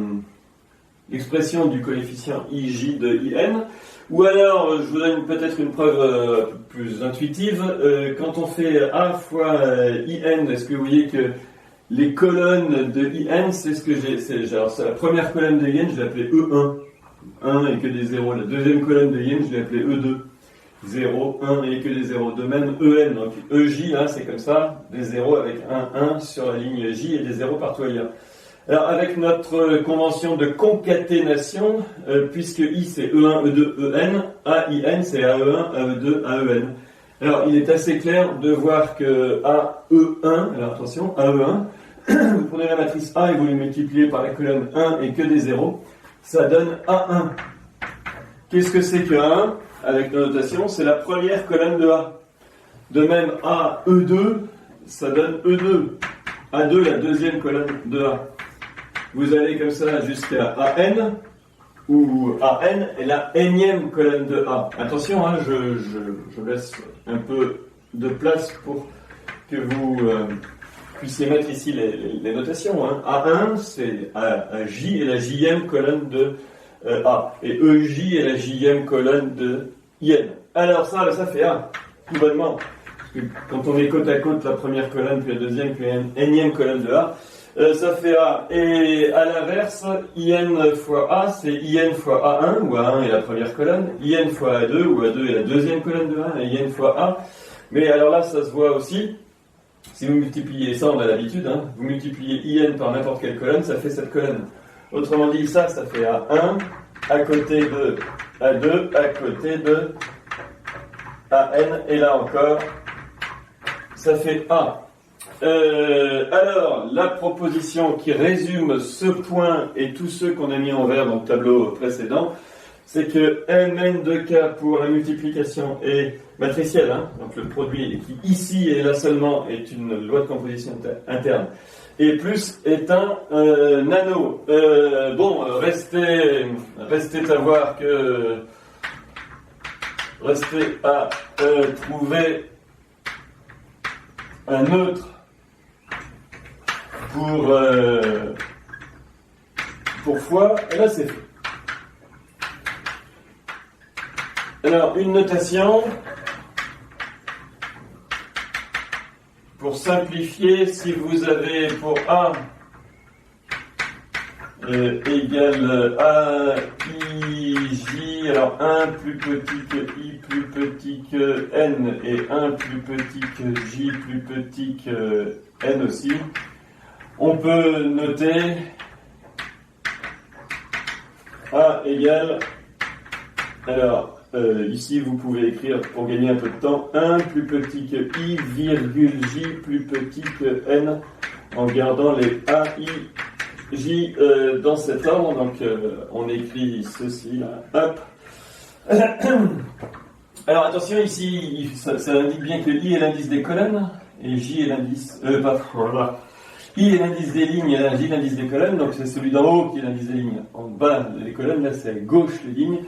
l'expression du coefficient IJ de IN. Ou alors, je vous donne peut-être une preuve plus intuitive. Quand on fait A fois IN, est-ce que vous voyez que les colonnes de IN, c'est ce que j'ai... C'est la première colonne de IN, je l'ai appelée E1. 1 et que des 0. La deuxième colonne de IN, je l'ai appelée E2. 0, 1 et que des 0. De même, EN, donc EJ, hein, c'est comme ça, des 0 avec un 1 sur la ligne J et des 0 partout ailleurs. Alors, avec notre convention de concaténation, puisque I c'est E1, E2, EN, AIN c'est AE1, AE2, AEN. Alors, il est assez clair de voir que AE1, alors attention, AE1, vous prenez la matrice A et vous le multipliez par la colonne 1 et que des 0, ça donne A1. Qu'est-ce que c'est que A1 ? Avec la notation, c'est la première colonne de A. De même, AE2, ça donne E2. A2, la deuxième colonne de A. Vous allez comme ça jusqu'à AN, où AN est la énième colonne de A. Attention, hein, je laisse un peu de place pour que vous puissiez mettre ici les notations. Hein. A1, c'est AJ et la jème colonne de A. Et EJ est la jème colonne de IN. Alors ça fait A, tout bonnement. Parce que quand on met côte à côte la première colonne, puis la deuxième, puis la énième colonne de A, ça fait A. Et à l'inverse, IN fois A, c'est IN fois A1, où A1 est la première colonne, IN fois A2, où A2 est la deuxième colonne de A, et IN fois A. Mais alors là, ça se voit aussi. Si vous multipliez, ça on a l'habitude, hein, vous multipliez IN par n'importe quelle colonne, ça fait cette colonne. Autrement dit, ça fait A1, à côté de A2, à côté de AN, et là encore, ça fait A. Alors, la proposition qui résume ce point et tous ceux qu'on a mis en vert dans le tableau précédent, c'est que Mn de K pour la multiplication est matricielle, hein, donc le produit qui ici et là seulement est une loi de composition interne, et plus est un nano. Restez à voir que... Restez à trouver un neutre pour fois, et là c'est fait. Alors, une notation, pour simplifier, si vous avez pour A égale A, I, J, alors 1 plus petit que I plus petit que N et 1 plus petit que J plus petit que N aussi, on peut noter A égale, alors ici vous pouvez écrire pour gagner un peu de temps, 1 plus petit que I virgule J plus petit que N en gardant les A, I, J dans cet ordre, donc on écrit ceci là, hop. Alors attention ici, ça indique bien que I est l'indice des colonnes, et J est l'indice, voilà. I est l'indice des lignes, et J l'indice des colonnes, donc c'est celui d'en haut qui est l'indice des lignes. En bas les colonnes, là c'est à gauche les lignes,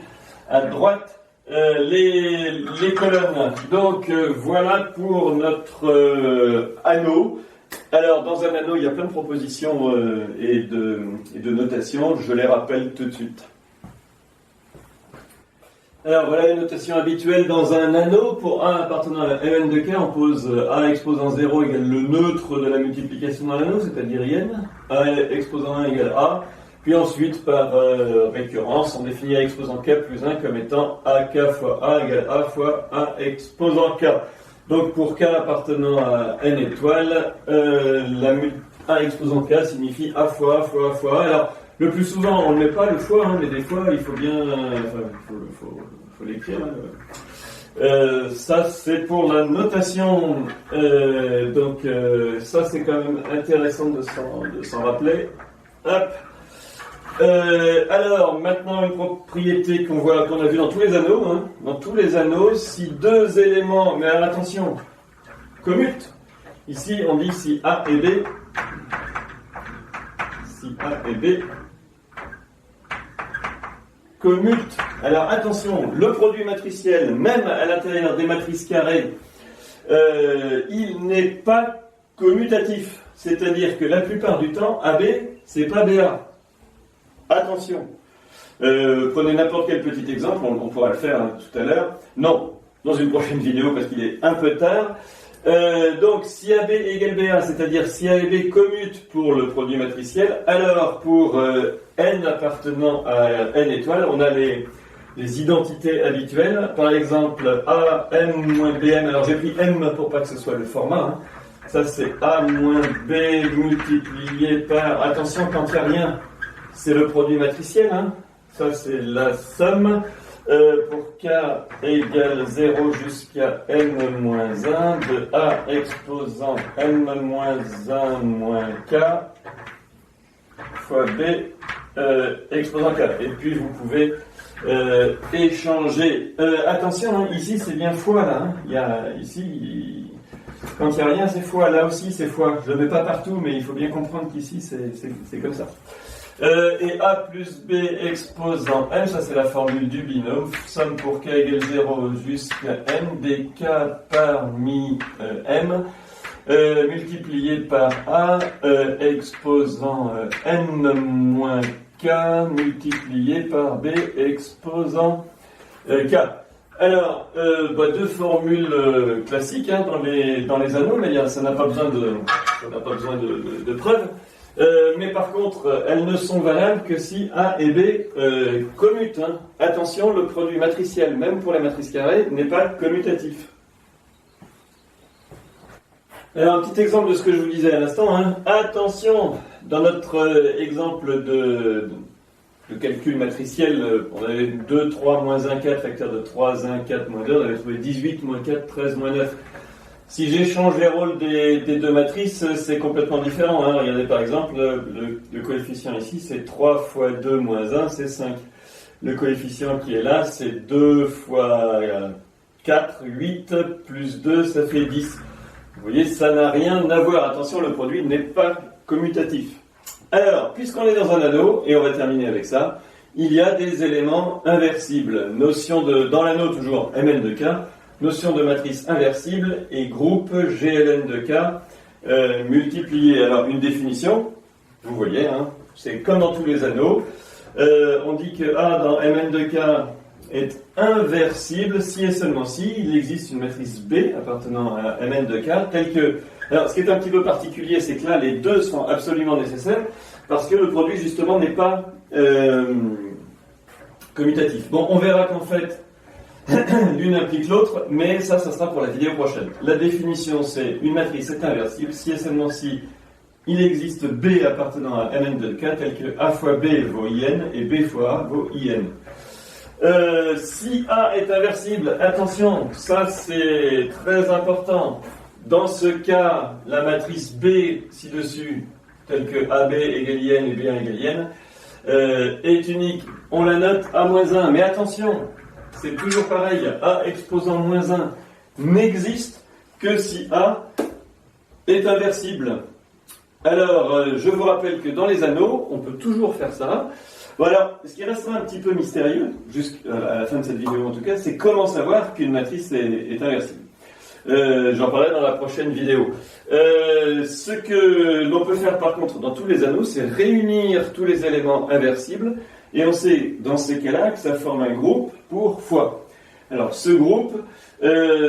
à droite les colonnes. Donc voilà pour notre anneau. Alors, dans un anneau, il y a plein de propositions et de notations. Je les rappelle tout de suite. Alors, voilà les notations habituelles dans un anneau. Pour A appartenant à Mn de K, on pose A exposant 0 égale le neutre de la multiplication dans l'anneau, c'est-à-dire IN. A exposant 1 égale A. Puis ensuite, par récurrence, on définit A exposant K plus 1 comme étant AK fois A égale A fois A exposant K. Donc pour K appartenant à N étoiles, A exposant K signifie A fois A fois A fois A. Alors le plus souvent on ne met pas le fois, mais des fois il faut bien, faut l'écrire. Ça c'est pour la notation. Donc ça c'est quand même intéressant de s'en rappeler. Hop. Alors maintenant une propriété qu'on a vue dans tous les anneaux, dans tous les anneaux, si deux éléments, mais alors attention, commutent. Ici on dit si A et B, commutent. Alors attention, le produit matriciel, même à l'intérieur des matrices carrées, il n'est pas commutatif. C'est-à-dire que la plupart du temps, AB, c'est pas BA. Attention, prenez n'importe quel petit exemple, on pourra le faire tout à l'heure. Non, dans une prochaine vidéo parce qu'il est un peu tard. Donc si AB égale BA, c'est-à-dire si A et B commutent pour le produit matriciel, alors pour N appartenant à N étoiles, on a les identités habituelles. Par exemple, A, M moins BM, alors j'ai pris M pour pas que ce soit le format. Ça c'est A moins B multiplié par, attention quand il n'y a rien, c'est le produit matriciel, ça c'est la somme, pour K égale 0 jusqu'à N moins 1 de A exposant N moins 1 moins K fois B exposant K. Et puis vous pouvez échanger. Attention, ici c'est bien fois là, il y a ici, quand il n'y a rien c'est fois, là aussi c'est fois. Je ne le mets pas partout, mais il faut bien comprendre qu'ici c'est comme ça. Et A plus B exposant M, ça c'est la formule du binôme, somme pour K égale 0 jusqu'à M, des K parmi M, multiplié par A exposant N moins K, multiplié par B exposant K. Alors, deux formules classiques dans les anneaux, mais ça n'a pas besoin de preuves. Mais par contre, elles ne sont valables que si A et B commutent. Attention, le produit matriciel, même pour les matrices carrées, n'est pas commutatif. Alors, un petit exemple de ce que je vous disais à l'instant. Attention, dans notre exemple de calcul matriciel, on avait 2, 3, moins 1, 4, facteur de 3, 1, 4, moins 2, on avait trouvé 18, moins 4, 13, moins 9. Si j'échange les rôles des deux matrices, c'est complètement différent. Regardez par exemple, le coefficient ici, c'est 3 fois 2 moins 1, c'est 5. Le coefficient qui est là, c'est 2 fois 4, 8, plus 2, ça fait 10. Vous voyez, ça n'a rien à voir. Attention, le produit n'est pas commutatif. Alors, puisqu'on est dans un anneau, et on va terminer avec ça, il y a des éléments inversibles. Notion dans l'anneau toujours, Mn de K, notion de matrice inversible et groupe GLN de K multiplié. Alors, une définition, vous voyez, c'est comme dans tous les anneaux. On dit que A dans Mn de K est inversible si et seulement si il existe une matrice B appartenant à Mn de K telle que... Alors, ce qui est un petit peu particulier, c'est que là, les deux sont absolument nécessaires parce que le produit, justement, n'est pas commutatif. Bon, on verra qu'en fait, l'une implique l'autre, mais ça sera pour la vidéo prochaine. La définition, c'est une matrice est inversible si et seulement si il existe B appartenant à Mn de K tel que A fois B vaut In et B fois A vaut In. Si A est inversible, attention, ça c'est très important. Dans ce cas, la matrice B ci-dessus, telle que AB égale IN et B1 égale IN, est unique. On la note A-1, mais attention, c'est toujours pareil, A exposant -1 n'existe que si A est inversible. Alors, je vous rappelle que dans les anneaux, on peut toujours faire ça. Voilà, ce qui restera un petit peu mystérieux, jusqu'à la fin de cette vidéo en tout cas, c'est comment savoir qu'une matrice est inversible. J'en parlerai dans la prochaine vidéo. Ce que l'on peut faire par contre dans tous les anneaux, c'est réunir tous les éléments inversibles, et on sait dans ces cas-là que ça forme un groupe pour fois. Alors ce groupe,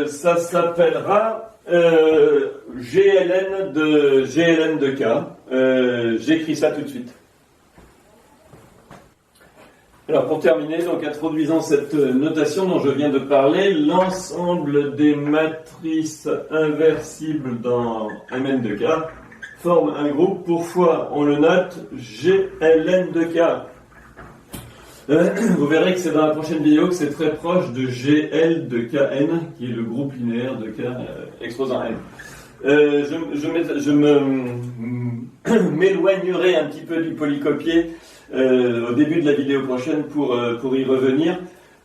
ça s'appellera GLN de K. J'écris ça tout de suite. Alors pour terminer, donc introduisant cette notation dont je viens de parler, l'ensemble des matrices inversibles dans Mn de K forme un groupe pour fois, on le note, GLN de K. Vous verrez que c'est dans la prochaine vidéo que c'est très proche de GL de Kn, qui est le groupe linéaire de K exposant N. Je m'éloignerai un petit peu du polycopier au début de la vidéo prochaine pour y revenir,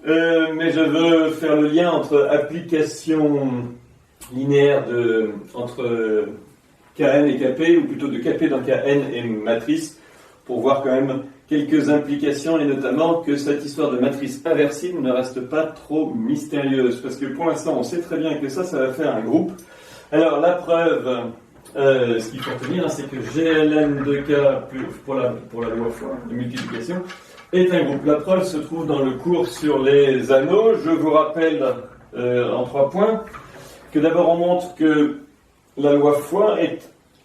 mais je veux faire le lien entre application linéaire entre Kn et Kp, ou plutôt de Kp dans Kn et matrice, pour voir quand même quelques implications, et notamment que cette histoire de matrice inversible ne reste pas trop mystérieuse, parce que pour l'instant on sait très bien que ça va faire un groupe. Alors la preuve, ce qu'il faut retenir, c'est que GLN de K pour la loi fois de multiplication est un groupe. La preuve se trouve dans le cours sur les anneaux. Je vous rappelle en 3 points que d'abord on montre que la loi fois est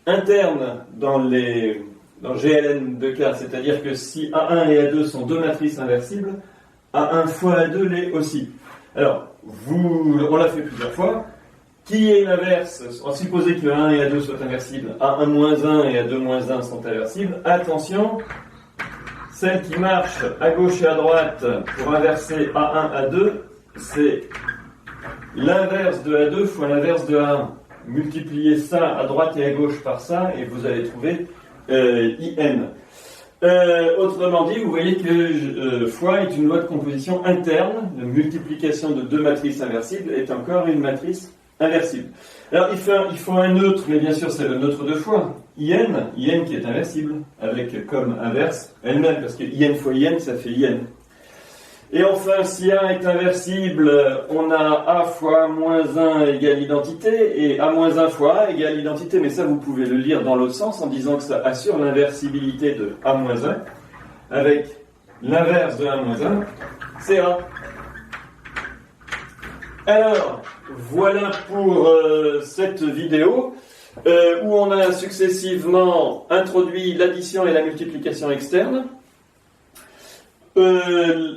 interne dans GLN de K, c'est-à-dire que si A1 et A2 sont deux matrices inversibles, A1 fois A2 l'est aussi. Alors, on l'a fait plusieurs fois. Qui est l'inverse? On suppose que A1 et A2 soient inversibles. A1-1 et A2-1 sont inversibles. Attention, celle qui marche à gauche et à droite pour inverser A1, A2, c'est l'inverse de A2 fois l'inverse de A1. Multipliez ça à droite et à gauche par ça, et vous allez trouver IN. Autrement dit, vous voyez que fois est une loi de composition interne. La multiplication de deux matrices inversibles est encore une matrice inversible. Alors il faut un neutre, mais bien sûr c'est le neutre de fois. IN qui est inversible, avec comme inverse elle-même, parce que IN fois IN, ça fait IN. Et enfin, si A est inversible, on a A fois -1 égale identité, et A-1 fois A égale identité, mais ça vous pouvez le lire dans l'autre sens en disant que ça assure l'inversibilité de A-1, avec l'inverse de A-1, c'est A. Alors, voilà pour cette vidéo, où on a successivement introduit l'addition et la multiplication externe.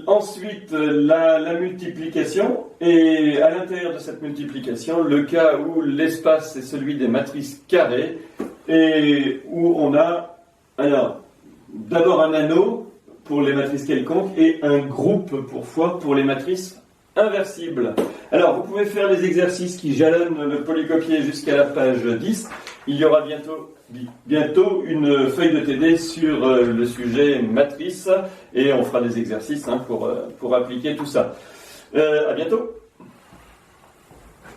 Ensuite, la multiplication, et à l'intérieur de cette multiplication, le cas où l'espace est celui des matrices carrées, et où on a d'abord un anneau pour les matrices quelconques, et un groupe pour fois pour les matrices inversibles. Alors, vous pouvez faire les exercices qui jalonnent le polycopier jusqu'à la page 10. Il y aura bientôt une feuille de TD sur le sujet matrice, et on fera des exercices pour appliquer tout ça. À bientôt.